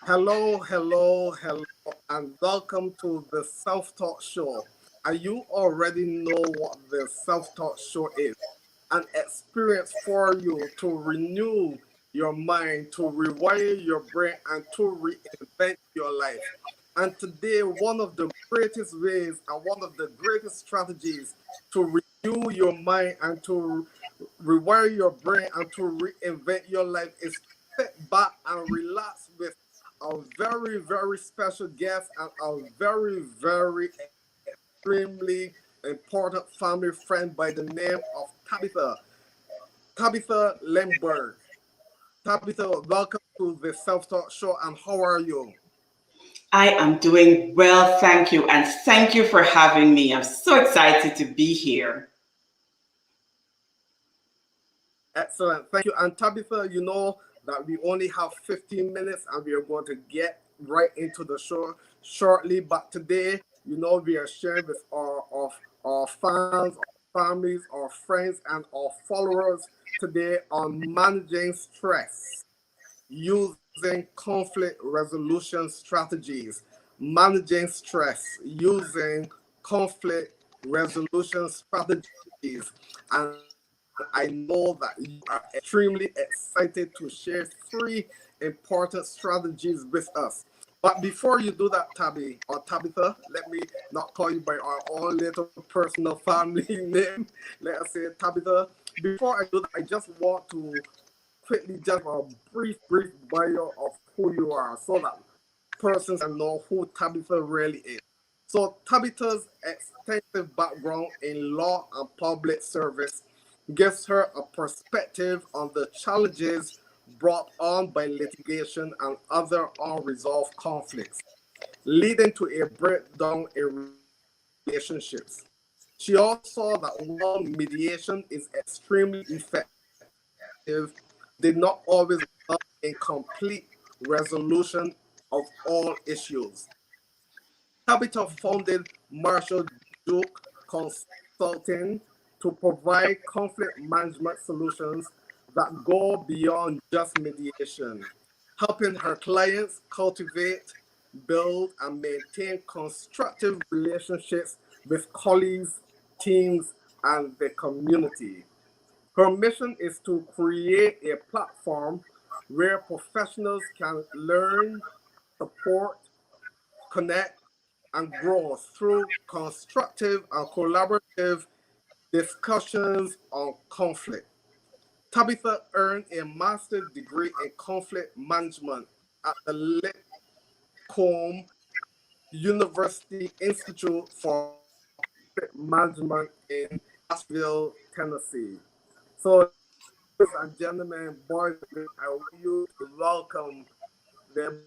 Hello, hello, hello, and welcome to the Self Taught Show. And you already know what the Self Taught Show is, an experience for you to renew your mind, to rewire your brain, and to reinvent your life. And today, one of the greatest ways and one of the greatest strategies to renew your mind and to rewire your brain and to reinvent your life is to sit back and relax with a very, very special guest and a very, very extremely important family friend by the name of Tabitha Lemberg. Tabitha, welcome to the Self Talk Show, and how are you? I am doing well, thank you. And thank you for having me. I'm so excited to be here. Excellent. Thank you. And Tabitha, you know that we only have 15 minutes and we are going to get right into the show shortly. But today, we are sharing with our fans, our families, our friends, and our followers today on managing stress using conflict resolution strategies. Managing stress using conflict resolution strategies. And I know that you are extremely excited to share three important strategies with us. But before you do that, Tabby or Tabitha, let me not call you by our own little personal family name. Let us say Tabitha. Before I do that, I just want to quickly just a brief bio of who you are so that persons can know who Tabitha really is. So Tabitha's extensive background in law and public service gives her a perspective on the challenges brought on by litigation and other unresolved conflicts, leading to a breakdown in relationships. She also saw that while mediation is extremely effective, did not always result in complete resolution of all issues. Tabitha founded Marshall Duke Consulting to provide conflict management solutions that go beyond just mediation, helping her clients cultivate, build, and maintain constructive relationships with colleagues, teams, and the community. Her mission is to create a platform where professionals can learn, support, connect, and grow through constructive and collaborative discussions on conflict. Tabitha earned a master's degree in conflict management at the Lipscomb University Institute for Conflict Management in Nashville, Tennessee. So, ladies and gentlemen, boys and girls, I want you to welcome the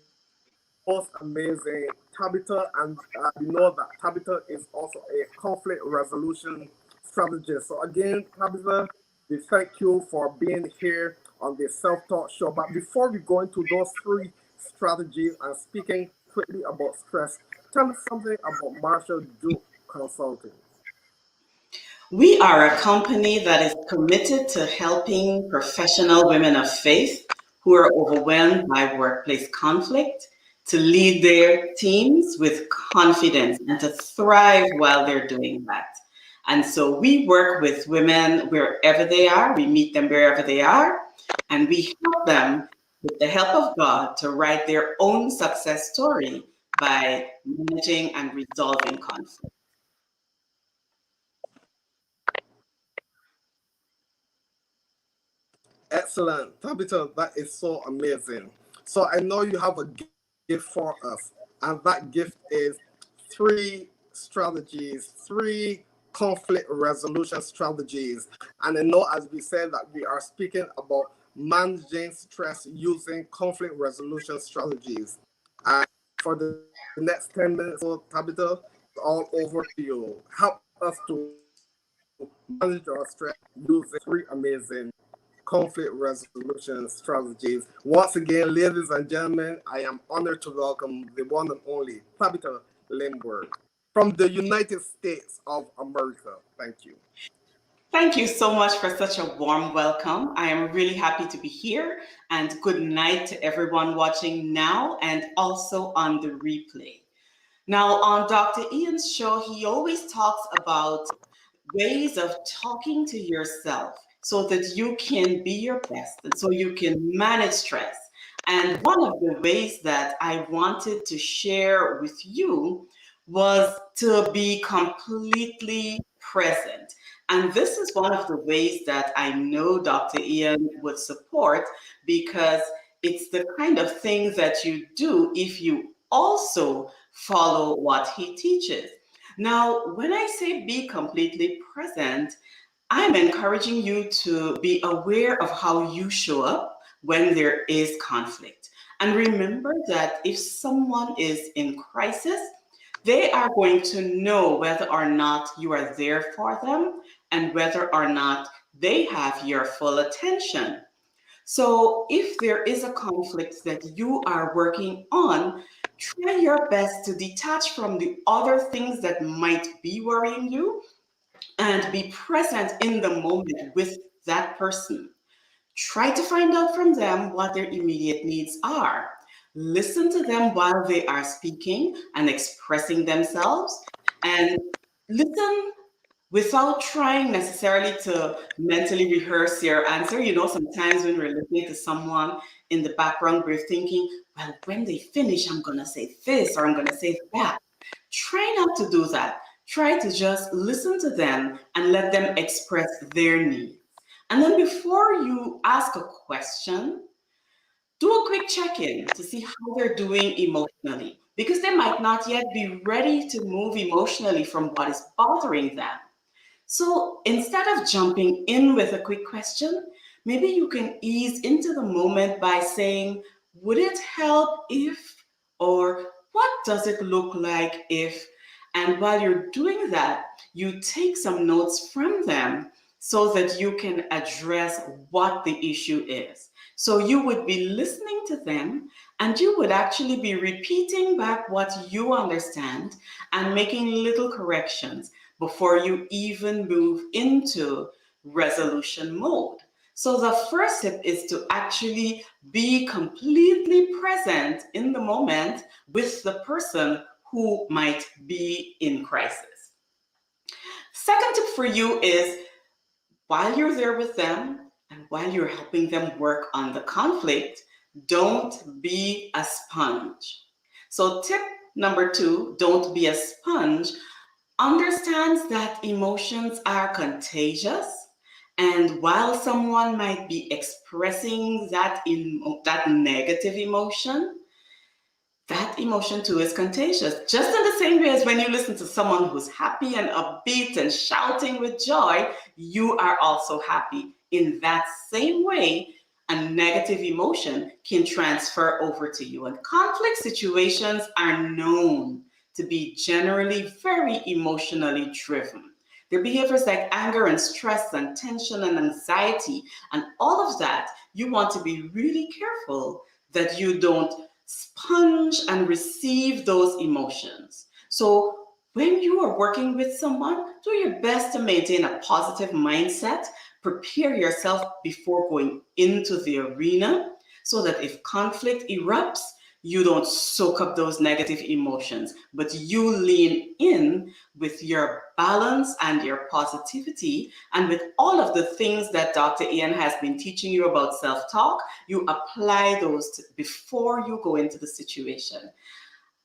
most amazing Tabitha, and we know that Tabitha is also a conflict resolution strategist. So again, Tabitha, we thank you for being here on the Self-Taught Show. But before we go into those three strategies and speaking quickly about stress, tell us something about Marshall Duke Consulting. We are a company that is committed to helping professional women of faith who are overwhelmed by workplace conflict to lead their teams with confidence and to thrive while they're doing that. And so we work with women wherever they are, we meet them wherever they are, and we help them with the help of God to write their own success story by managing and resolving conflict. Excellent. Tabitha, that is so amazing. So I know you have a gift for us, and that gift is three strategies, three conflict resolution strategies. And I know, as we said, that we are speaking about managing stress using conflict resolution strategies. And for the next 10 minutes, so Tabitha, it's all over to you. Help us to manage our stress using three amazing conflict resolution strategies. Once again, ladies and gentlemen, I am honored to welcome the one and only Tabitha Lindbergh from the United States of America. Thank you. Thank you so much for such a warm welcome. I am really happy to be here, and good night to everyone watching now and also on the replay. Now, on Dr. Ian's show, he always talks about ways of talking to yourself so that you can be your best and so you can manage stress. And one of the ways that I wanted to share with you was to be completely present. And this is one of the ways that I know Dr. Ian would support, because it's the kind of thing that you do if you also follow what he teaches. Now, when I say be completely present, I'm encouraging you to be aware of how you show up when there is conflict. And remember that if someone is in crisis, they are going to know whether or not you are there for them and whether or not they have your full attention. So if there is a conflict that you are working on, try your best to detach from the other things that might be worrying you and be present in the moment with that person. Try to find out from them what their immediate needs are. Listen to them while they are speaking and expressing themselves, and listen without trying necessarily to mentally rehearse your answer. You know, sometimes when we're listening to someone in the background, we're thinking, well, when they finish, I'm going to say this or I'm going to say that. Try not to do that. Try to just listen to them and let them express their needs. And then before you ask a question, do a quick check-in to see how they're doing emotionally, because they might not yet be ready to move emotionally from what is bothering them. So instead of jumping in with a quick question, maybe you can ease into the moment by saying, would it help if, or what does it look like if? And while you're doing that, you take some notes from them so that you can address what the issue is. So you would be listening to them and you would actually be repeating back what you understand and making little corrections before you even move into resolution mode. So the first step is to actually be completely present in the moment with the person who might be in crisis. Second tip for you is, while you're there with them and while you're helping them work on the conflict, don't be a sponge. So tip number 2, don't be a sponge, understands that emotions are contagious. And while someone might be expressing that negative emotion, that emotion too is contagious. Just in the same way as when you listen to someone who's happy and upbeat and shouting with joy, you are also happy. In that same way, a negative emotion can transfer over to you. And conflict situations are known to be generally very emotionally driven. Their behaviors like anger and stress and tension and anxiety and all of that, you want to be really careful that you don't sponge and receive those emotions. So when you are working with someone, do your best to maintain a positive mindset. Prepare yourself before going into the arena so that if conflict erupts, you don't soak up those negative emotions, but you lean in with your balance and your positivity, and with all of the things that Dr. Ian has been teaching you about self-talk, you apply those before you go into the situation.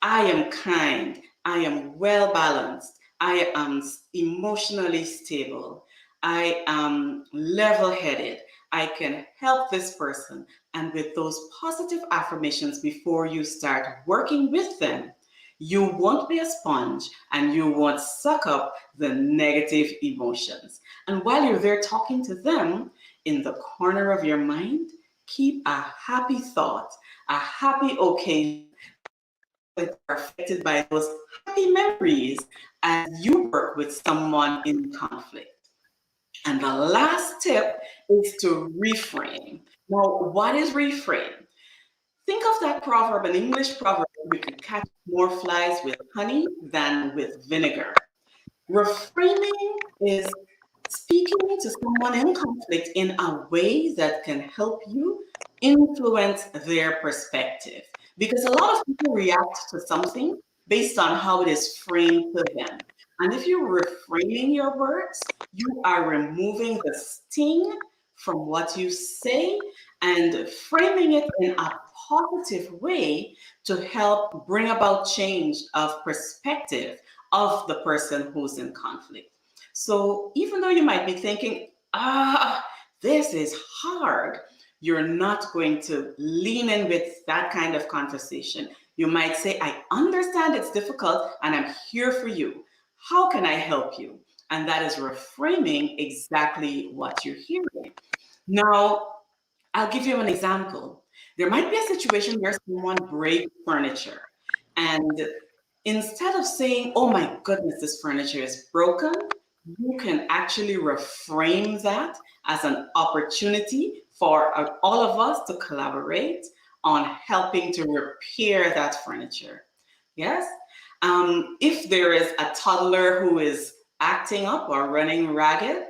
I am kind, I am well balanced, I am emotionally stable, I am level-headed, I can help this person. And with those positive affirmations before you start working with them, you won't be a sponge and you won't suck up the negative emotions. And while you're there talking to them, in the corner of your mind, keep a happy thought, a happy occasion that are affected by those happy memories as you work with someone in conflict. And the last tip is to reframe. Now, what is reframe? Think of that proverb, an English proverb: you can catch more flies with honey than with vinegar. Reframing is speaking to someone in conflict in a way that can help you influence their perspective. Because a lot of people react to something based on how it is framed to them. And if you're reframing your words, you are removing the sting from what you say and framing it in a positive way to help bring about change of perspective of the person who's in conflict. So even though you might be thinking, this is hard, you're not going to lean in with that kind of conversation. You might say, I understand it's difficult and I'm here for you. How can I help you? And that is reframing exactly what you're hearing. Now, I'll give you an example. There might be a situation where someone breaks furniture, and instead of saying, oh my goodness, this furniture is broken, you can actually reframe that as an opportunity for all of us to collaborate on helping to repair that furniture. Yes? If there is a toddler who is acting up or running ragged,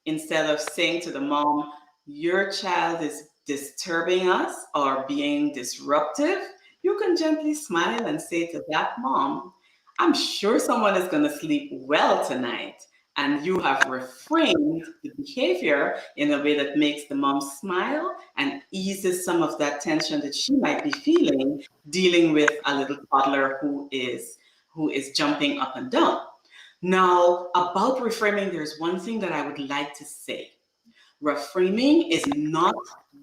instead of saying to the mom, your child is disturbing us or being disruptive, you can gently smile and say to that mom, I'm sure someone is going to sleep well tonight. And you have reframed the behavior in a way that makes the mom smile and eases some of that tension that she might be feeling dealing with a little toddler who is jumping up and down. Now, about reframing, there's one thing that I would like to say. Reframing is not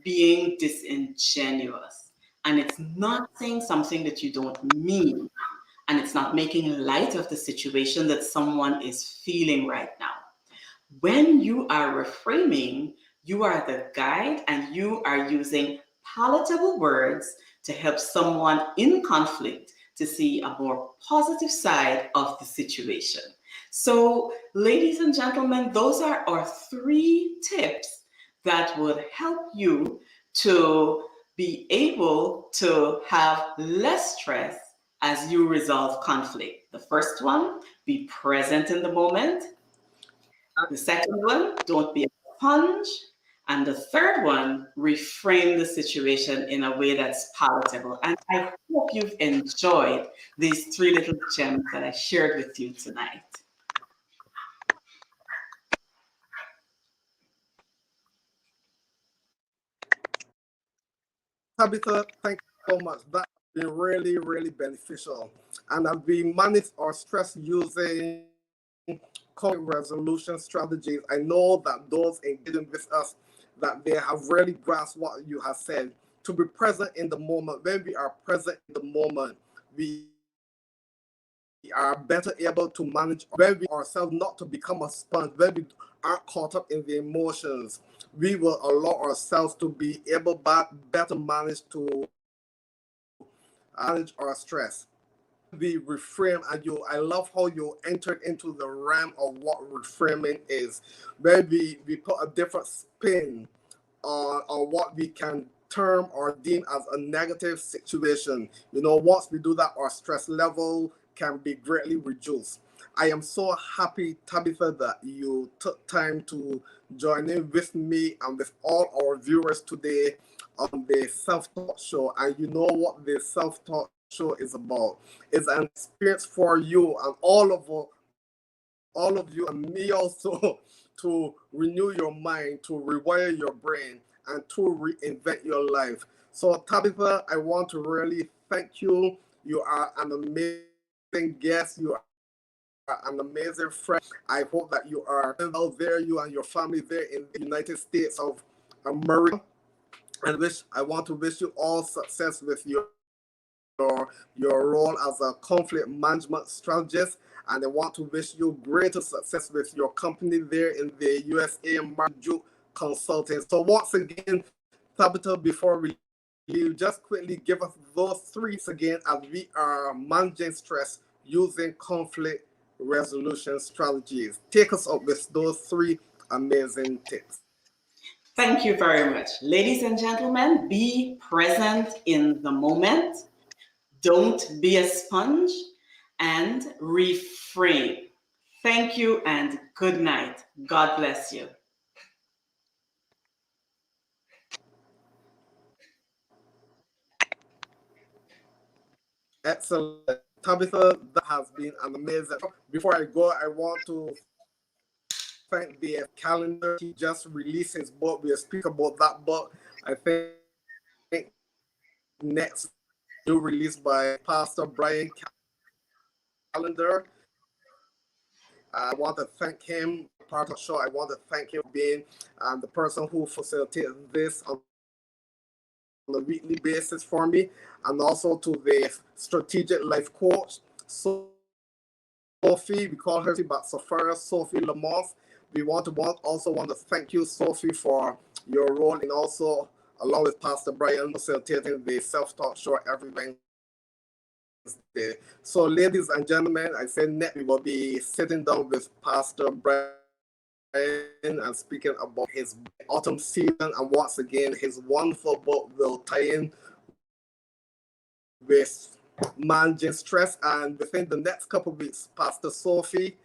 being disingenuous, and it's not saying something that you don't mean, and it's not making light of the situation that someone is feeling right now. When you are reframing, you are the guide and you are using palatable words to help someone in conflict to see a more positive side of the situation. So, ladies and gentlemen, those are our 3 tips that would help you to be able to have less stress as you resolve conflict. The first one, be present in the moment. The second one, don't be a sponge. And the third one, reframe the situation in a way that's palatable. And I hope you've enjoyed these 3 little gems that I shared with you tonight. Tabitha, thank you so much. That's been really, really beneficial. And as we manage our stress using conflict resolution strategies, I know that those engaging with us, that they have really grasped what you have said. To be present in the moment. When we are present in the moment, we are better able to manage when we ourselves not to become a sponge, when we aren't caught up in the emotions. We will allow ourselves to be able better manage to manage our stress. The reframe, and I love how you entered into the realm of what reframing is, where we put a different spin on what we can term or deem as a negative situation. Once we do that, our stress level can be greatly reduced. I am so happy, Tabitha, that you took time to join in with me and with all our viewers today on the Self-Taught Show. And you know what the Self-Taught Show is about. It's an experience for you and all of you and me also to renew your mind, to rewire your brain, and to reinvent your life. So, Tabitha, I want to really thank you. You are an amazing guest. You are an amazing friend. I hope that you are well there, you and your family there in the United States of America. And I want to wish you all success with your role as a conflict management strategist. And I want to wish you greater success with your company there in the USA, Marju Consulting. So once again, Tabitha, before we leave, just quickly give us those 3 again as we are managing stress using conflict resolution strategies. Take us up with those 3 amazing tips. Thank you very much. Ladies and gentlemen, be present in the moment. Don't be a sponge, and reframe. Thank you and good night. God bless you. Excellent. Tabitha, that has been an amazing. Before I go, I want to thank the calendar. He just released his book. We'll speak about that book. I think next new release by Pastor Brian Calendar. I want to thank him, part of the show. I want to thank him for being the person who facilitates this on a weekly basis for me, and also to the strategic life coach, Sophie, we call her but Sophia Sophie Lamont. We also want to thank you, Sophie, for your role in also, along with Pastor Brian, facilitating the self-taught show every Wednesday. So, ladies and gentlemen, I said next we will be sitting down with Pastor Brian and speaking about his autumn season, and once again, his wonderful book will tie in with managing stress. And within the next couple of weeks, Pastor Sophie,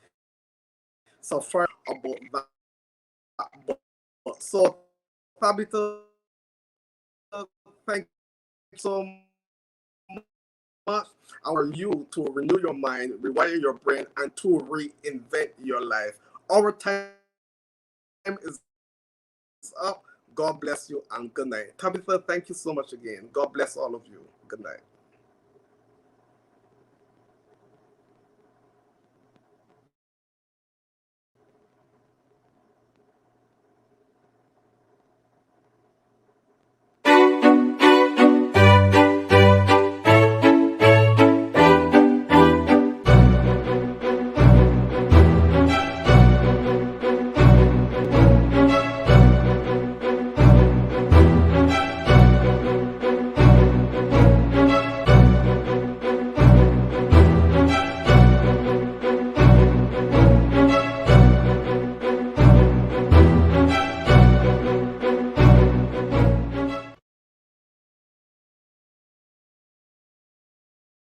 so far about that book. So, Tabitha, thank you so much. For you to renew your mind, rewire your brain, and to reinvent your life. Our time is up. God bless you and good night. Tabitha, thank you so much again. God bless all of you. Good night.